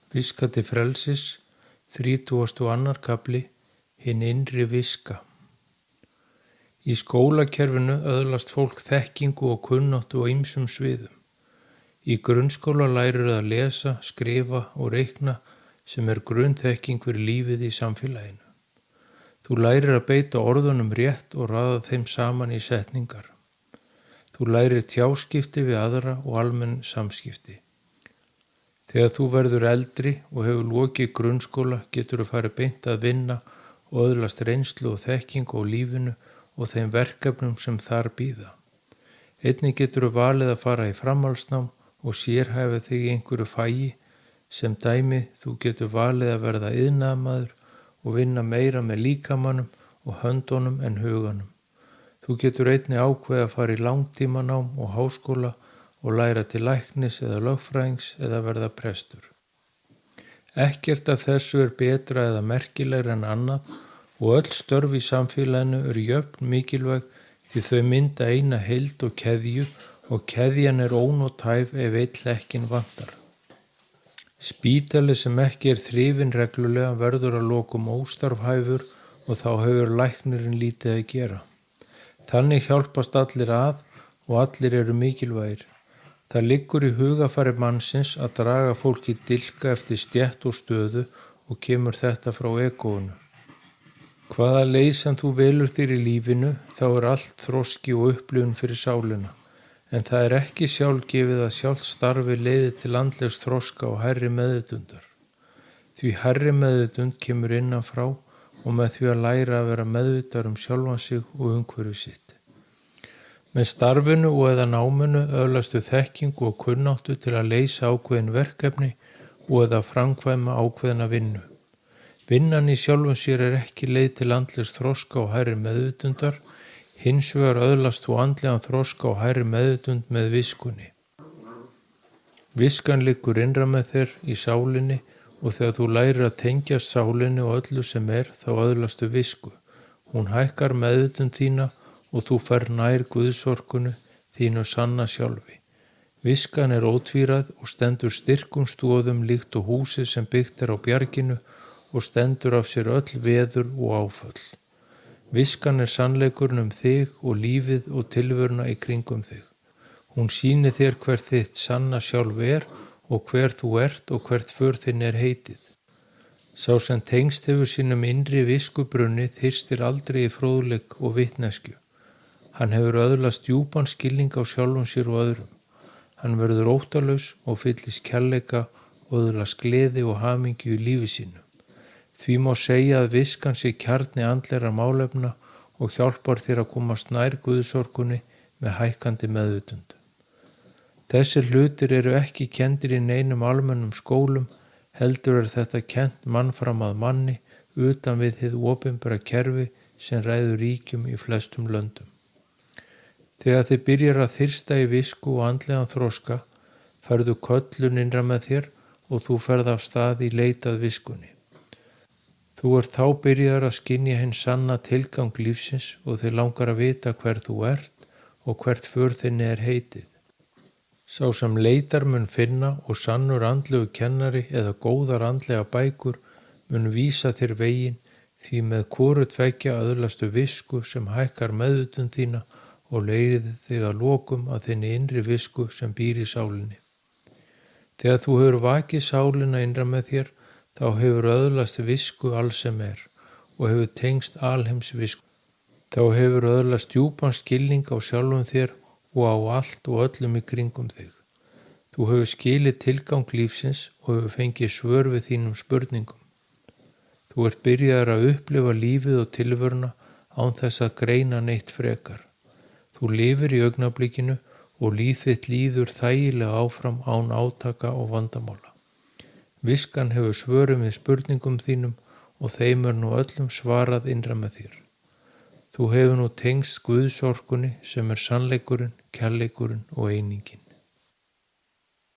Viska til frelsis, 32. kafli, hinn innri viska. Í skólakerfinu öðlast fólk þekkingu og kunnáttu á ýmsum sviðum. Í grunnskóla lærir að lesa, skrifa og reikna sem er grunnþekking fyrir lífið í samfélaginu. Þú lærir að beita orðunum rétt og raða þeim saman í setningar. Þú lærir tjáskipti við aðra og almenn samskipti. Þegar þú verður eldri og hefur lokið grunnskóla getur þú farið beint að vinna og öðlast reynslu og þekkingu á lífinu og þeim verkefnum sem þar bíða. Einnig getur þú valið að fara í framhaldsnám og sérhæfa þig í einhverju fagi. Sem dæmi þú getur valið að verða iðnaðarmaður og vinna meira með líkamanum og höndunum en huganum. Þú getur einnig ákveðið að fara í langtímanám og háskóla og læra til læknis eða lögfræðings eða verða prestur. Ekkert af þessu er betra eða merkilegra en annað og öll störf í samfélaginu eru jöfn mikilvæg því þau mynda eina heild og keðju og keðjan er ónothæf ef einn hlekkin vantar. Spítali sem ekki er þrifinn reglulega verður að lokum óstarfhæfur og þá hefur læknirinn lítið að gera. Þannig hjálpast allir að og allir eru mikilvægir. Það liggur í hugafari mannsins að draga fólki dilka eftir stétt og stöðu og kemur þetta frá egóinu. Hvaða leið sem þú velur þér í lífinu þá er allt þroski og upplifun fyrir sálina. En það er ekki sjálfgefið að sjálft starfi leiði til andlegs þroska og hærri meðvitundar. Því hærri meðvitund kemur innan frá og með því að læra að vera meðvitar sjálfan sig og umhverfi sitt. Með starfinu og eða náminu öðlastu þekkingu og kunnáttu til að leysa ákveðin verkefni og eða framkvæma ákveðina vinnu. Vinnan í sjálfum sér er ekki leið til andlegs þroska og hærri meðvitundar, hins vegar öðlast þú andlegan þroska og hærri meðvitund með viskunni. Viskan liggur innra með þér í sálinni og þegar þú lærir að tengjast sálinni og öllu sem er þá öðlastu visku. Hún hækkar meðvitund þína og þú fer nær Guðsorkunu þínu sanna sjálfi. Viskan er ótvíræð og stendur styrkum stoðum líkt og húsið sem byggt er á bjarginu og stendur af sér öll veður og áföll. Viskan er sannleikurinn þig og lífið og tilveruna í kringum þig. Hún sýnir þér hvert þitt sanna sjálf er og hver þú ert og hvert för þinn er heitið. Sá sem tengst hefur sínum innri viskubrunni þyrstir aldrei í fróðleik og vitneskju. Hann hefur öðlast djúpan skilning á sjálfum sér og öðrum. Hann verður óttalaus og fyllist kærleika og öðlast gleði og hamingju í lífi sínu. Því má segja að viskan sé kjarni andlegra málefna og hjálpar þér að komast nær Guðsorkunni með hækkandi meðvitund. Þessir hlutir eru ekki kenndir í neinum almennum skólum, heldur er þetta kennt mann fram að manni utan við hið opinbera kerfi sem ræður ríkjum í flestum löndum. Þegar þið byrjar að þyrsta í visku og andlegan þroska, ferðu köllun innra með þér og þú ferð af stað í leitað viskunni. Þú ert þá byrjar að skynja hinn sanna tilgang lífsins og þið langar að vita hver þú ert og hvert för þinni er heitið. Sá sem leitar mun finna og sannur andlegu kennari eða góðar andlega bækur mun vísa þér veginn því með hvoru tveggja öðlastu visku sem hækkar meðvitund þína og leiðir þig að lokum að þinni innri visku sem býr í sálinni. Þegar þú hefur vakið sálina innra með þér, þá hefur öðlast visku alls sem er og hefur tengst alheims visku. Þá hefur öðlast djúpan skilning á sjálfum þér og á allt og öllum í kringum þig. Þú hefur skilið tilgang lífsins og hefur fengið svör við þínum spurningum. Þú ert byrjaður að upplifa lífið og tilveruna án þess að greina neitt frekar. Þú lifir í augnablikinu og líf þitt líður þægilega áfram án átaka og vandamála. Viskan hefur svörum við spurningum þínum og þeim er nú öllum svarað innra með þér. Þú hefur nú tengst Guðsorkunni sem er sannleikurinn, kærleikurinn og einingin.